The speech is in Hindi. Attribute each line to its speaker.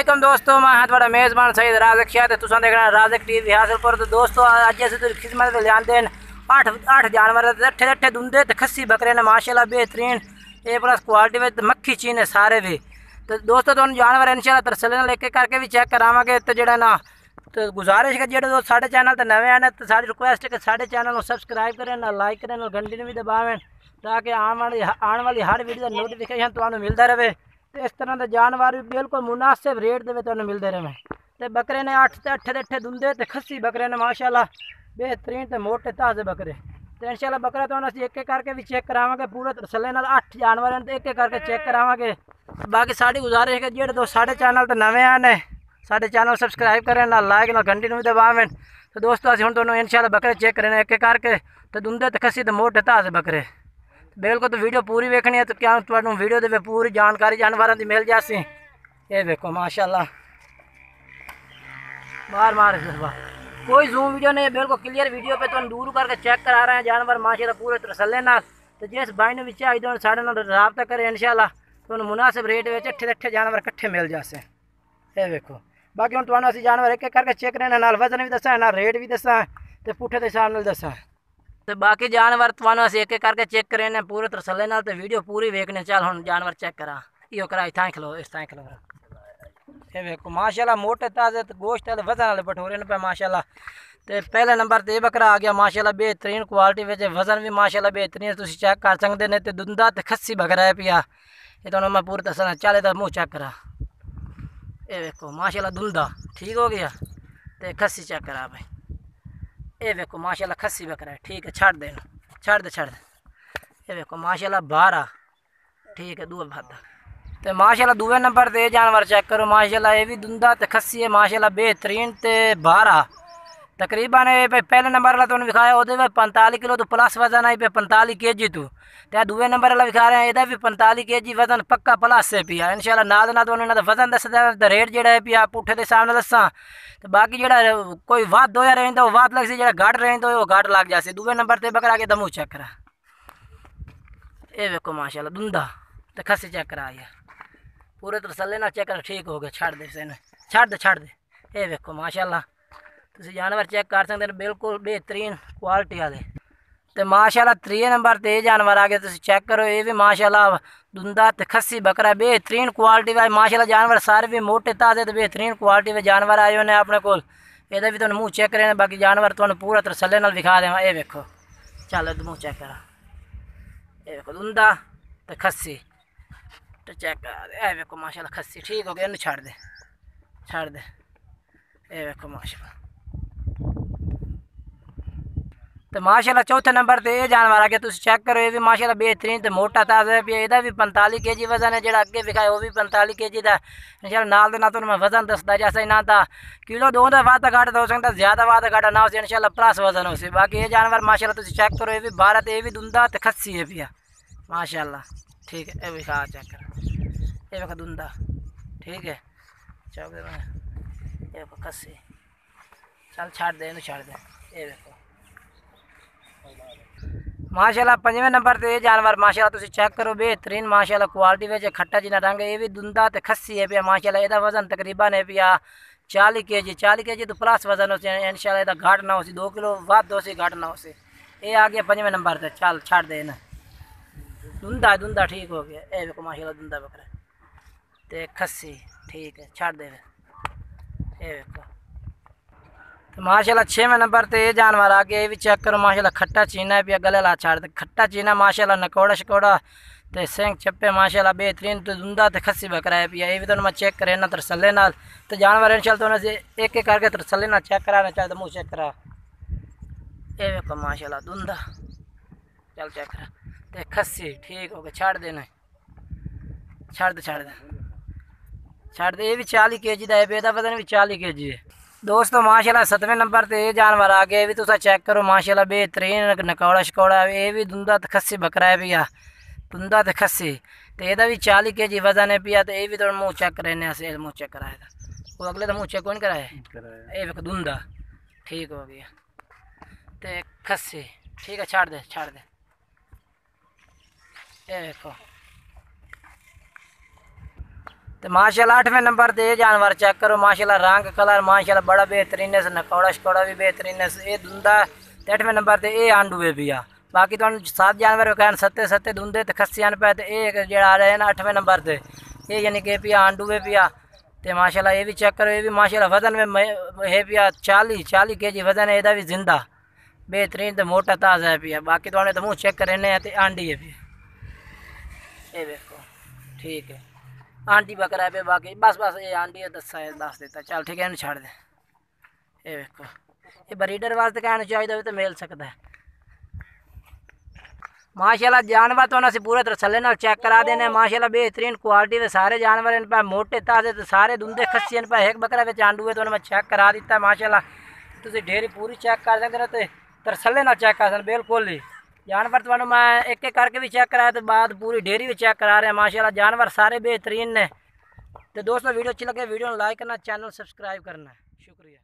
Speaker 1: वालेकुम दोस्तों, मैं हाँ थोड़ा मेज़बान सईद राज़क शाह ते तुसां देखना राज़क टीवी हासिलपुर। तो दोस्तों अज अस खिदमत लियांदे अठ जानवर अठे दुंदे ते खस्सी बकरे ने माशाल्लाह बेहतरीन ए प्लस क्वालिटी में मक्खी चीने सारे भी। तो दोस्तों तुम जानवर इंशाल्लाह तरसले लेके करके भी चेक करावांगे। तो जेड़ा ना तो गुजारिश है जेडे दोस्त साढ़े चैनल तो नवे आने तो सारी रिक्वेस्ट है कि साढ़े चैनल को सब्सक्राइब करें ना लाइक करें ना घंटी भी दबावें ताकि आने वाली हर वीडियो का नोटिफिकेशन तुम्हें मिलता रहे। तो इस तरह के जानवर भी बिल्कुल मुनासिब रेट के तुम्हें मिलते रहे। तो बकरे ने अठे दुंदे तो खस्सी बकरे ने माशाल्लाह बेहतरीन तो मोटे ताज़े बकरे। तो इंशाल्लाह बकरा तो एक एक करके भी चेक करावांगे पूरे तसल्ले नाल 8 जानवर हैं तो एक एक करके चेक करावांगे। बाकी साड़ी गुजारिश है कि जेडे दोस्त साढ़े चैनल तो नवे आने साढ़े चैनल सब्सक्राइब करें ना लाइक ना घंटी भी दबावें। तो दोस्तों असं हूँ इंशाल्लाह बकरे चेक करें एक एक करके तो दुंदे तो खस्सी तो मोटे ताज़े बकरे बिल्कुल। तो वीडियो पूरी वेखनी है तो क्या तुहानू वीडियो दे पूरी जानकारी जानवरों की मिल जासी। ये देखो माशाल्लाह बार कोई जूम वीडियो नहीं, बिल्कुल क्लियर वीडियो पे तुम दूर करके चेक करा रहे हैं जानवर माशाल्लाह पूरे तसल्ले नाल। तो जिस भाई ने भी चाहिए साढ़े नाल राबता करें इंशाल्लाह तो मुनासिब रेट में अठे जानवर कट्ठे मिल जासे। ये देखो बाकी हम तुहानू असीं जानवर एक एक करके चेक करने नाल वजन भी दसा नाल रेट भी दसा तो पुठे के हिसाब नाल दसा। तो बाकी जानवर तुहानू असीं एक एक करके चेक करें पूरे तसल्ले नाल। तो वीडियो पूरी वेखने चल हुण जानवर चेक करा इहो करा इत्थां खलो इस ताईं खलो। ये देखो माशाल्लाह मोटे ताज़े तो गोश्त वाले वजन वाले भटूरे ने पे माशाल्लाह। तो पहले नंबर ते बकरा आ गया माशाल्लाह बेहतरीन क्वालिटी में वजन भी माशाल्लाह बेहतरीन तुम चेक कर सकते हैं। तो दुंदा तो खस्सी बकरा है पिया ये तो मैं पूरी दसना चले तो मुँह चेक करा। ये देखो माशाल्लाह दुंदा ठीक हो गया तो खस्सी चेक करा भाई। ये देखो माशाल्लाह खस्सी बकरा है ठीक है छड़ दे छड़ दे। ये देखो माशाल्लाह 12 ठीक है दूआ भादा। तो माशाल्लाह दूए नंबर ते जानवर चेक करो माशाल्लाह ये भी दुंदा तो खस्सी है माशाल्लाह बेहतरीन ते 12 तकरीबन पे पहले नंबर वाला तुमने विखाया वो 45 किलो तो प्लस वजन आई पे 45 kg तू। तो दूए नंबर वाला विखा रहे हैं ये भी 45 kg वजन पक्का प्लस से पिया इंशाल्लाह नाल ना तो उन्होंने वजन दसदा रेट जो है पिया पुठे के सामने दसा। तो बाकी जो कोई वाद दो रहा वो वाद लग सी जो घट रही वो घट लग जाए। दूए नंबर पर बकरा के दमू चेक करा। ये देखो माशाल्लाह दुंदा तो खस्सी चेक करा पूरे तसल्ले ना चेक कर ठीक हो गया छड़ दे। ये देखो माशाल्लाह तुम जानवर चेक कर सकते हैं बिल्कुल बेहतरीन क्वालिटी वाले। तो माशाल्लाह 3 नंबर ते जानवर आ गए तुम चेक करो ये भी माशाल्लाह दुंदा तो खस्सी बकरा बेहतरीन क्वालिटी वाले माशाल्लाह जानवर सारे भी मोटे ताज़े तो बेहतरीन क्वालिटी में जानवर आए होने अपने को। ये भी तुम मुँह चेक करें बाकी जानवर तुम पूरा तसल्ले नाल विखा देव। ये देखो चलो मुँह चेक करा। ये देखो दुंदा तो खस्सी तो चेक करा दे। ये देखो माशाल्लाह खस्सी ठीक हो गया इन छड़ दे। ये देखो माशाल्लाह। तो माशाल्लाह चौथे नंबर ते ये जानवर आ गया तुम चेक करो ये भी माशाल्लाह बेहतरीन तो मोटा ताज़ा है पिया भी 45 kg वजन है जो अगे विखाया वो भी 45 kg का इंशाल्लाह नाल ना तो मैं वजन दसदा जैसा ही ना था किलो दो वादा घट हो सकता ज़्यादा वादा घटा ना हो इंशाल्लाह प्लस वजन हो से। बाकी ये जानवर माशाल्लाह तुम चेक करो ये भी 12 तो ये भी दुंदा तो खस्सी है पिया माशाल्लाह ठीक है। ये विखा चेक कर ये देखो दुंदा ठीक है चौक ये खस्सी चल छड़ दे ये देखो माशाल्लाह 5वें नंबर ते ये जानवर माशाल्लाह तुम चेक करो बेहतरीन माशाल्लाह क्वालिटी में खट्टा जिना रंग ये भी दुंदा तो खस्सी है पिया माशाल्लाह। यदा वजन तकरीबन है पिया 40 kg तो प्लस वजन हो इंशाल्लाह यदा घट ना हो 2 किलो वाद हो घट ना हो। ये आ गया 5वें नंबर ते चल छड़ दे ना दुंदा ठीक हो गया। ये देखो माशाल्लाह दुंदा बकरा ते खस्सी ठीक है छड़ दे। ये देखो तो माशाल्लाह 6वें नंबर ते ये जानवर आ गया ये भी चेक करो माशाल्लाह खट्टा चीना है पिया गले ला छाड़ दे खट्टा चीना माशाल्लाह नकोड़ा शकोड़ा तो सेंग चप्पे माशाल्लाह बेहतरीन तो दुंदा तो खस्सी बकरा है पिया ये भी तो मैं चेक करे ना तरसले नाल। तो जानवर इंशाल्लाह तो से एक एक करके तरसले ना चेक कराना चाहते मुँह चेक करा। ये देखो माशाल्लाह दुंदा चल चेक करा तो खस्सी ठीक हो गया छड़ देना छड़ दे। ये भी 40 kg का है बेदा वजन भी 40 kg है। दोस्तों माशाल्लाह 7वें नंबर ते ये जानवर आ गया ये भी तुम चेक करो माशाल्लाह बेहतरीन नकौड़ा शकौड़ा ये भी दुंदा तो खस्सी बकरा है पिया दुंदा तो खस्सी तो यदा भी 40 kg वजन है पिया। तो ये भी तो मुँह चेक करे मुँह चेक कराया था वो अगले तो मुँह चेक कौन कराया ये देखो दुंदा ठीक हो गया तो खस्सी ठीक है छड़ दे। ये देखो तो माशाल्लाह 8वें नंबर ते ये जानवर चेक करो माशाल्लाह, रंग कलर माशाल्लाह बड़ा बेहतरीन है, नकौड़ा शकौड़ा भी बेहतरीन है। ये दुंदा ते 8वें नंबर ते ये आंडूए भी आ। बाकी तो 7 जानवर कहन सत्ते सत्ते दुंदे ते खस्सियां पे, तो ये जो आ रहे हैं ना 8वें नंबर ते ये यानी कि पिया आंडूए पिया। तो माशाल्लाह ये भी चेक करो, ये भी माशाल्लाह वजन में है पिया 40 kg वजन है ਇਹਦਾ भी जिंदा बेहतरीन तो मोटा ताज़ा है पिया। बाकी तो तो मुँह चेक करने हैं तो आंडी है पिया, ये देखो ठीक है आंटी बकरा पे। बाकी बस ये आंटी है दस देता चल ठीक है, इन छड़ दे। ये देखो ये ब्रीडर वास्ते कहना चाहिए तो मिल सकता है माशाल्लाह। जानवर तो उन्हें पूरे तसल्ले नाल चेक करा देने माशाल्लाह, बेहतरीन क्वालिटी के सारे जानवर इन पर मोटे ताजे तो सारे दुंदे खस्सी इन पर। एक बकरा में आंडू है तो उन्हें चेक करा दिता माशाल्लाह। तुम डेयरी पूरी चेक कर सकते हो तो तसल्ले नाल चेक कर सकते बिल्कुल ही। जानवर तो मैं एक एक करके भी चेक कराया तो बाद पूरी डेयरी भी चेक करा रहे हैं माशाल्लाह। जानवर सारे बेहतरीन ने। तो दोस्तों वीडियो अच्छी लगे वीडियो को लाइक करना, चैनल सब्सक्राइब करना, शुक्रिया।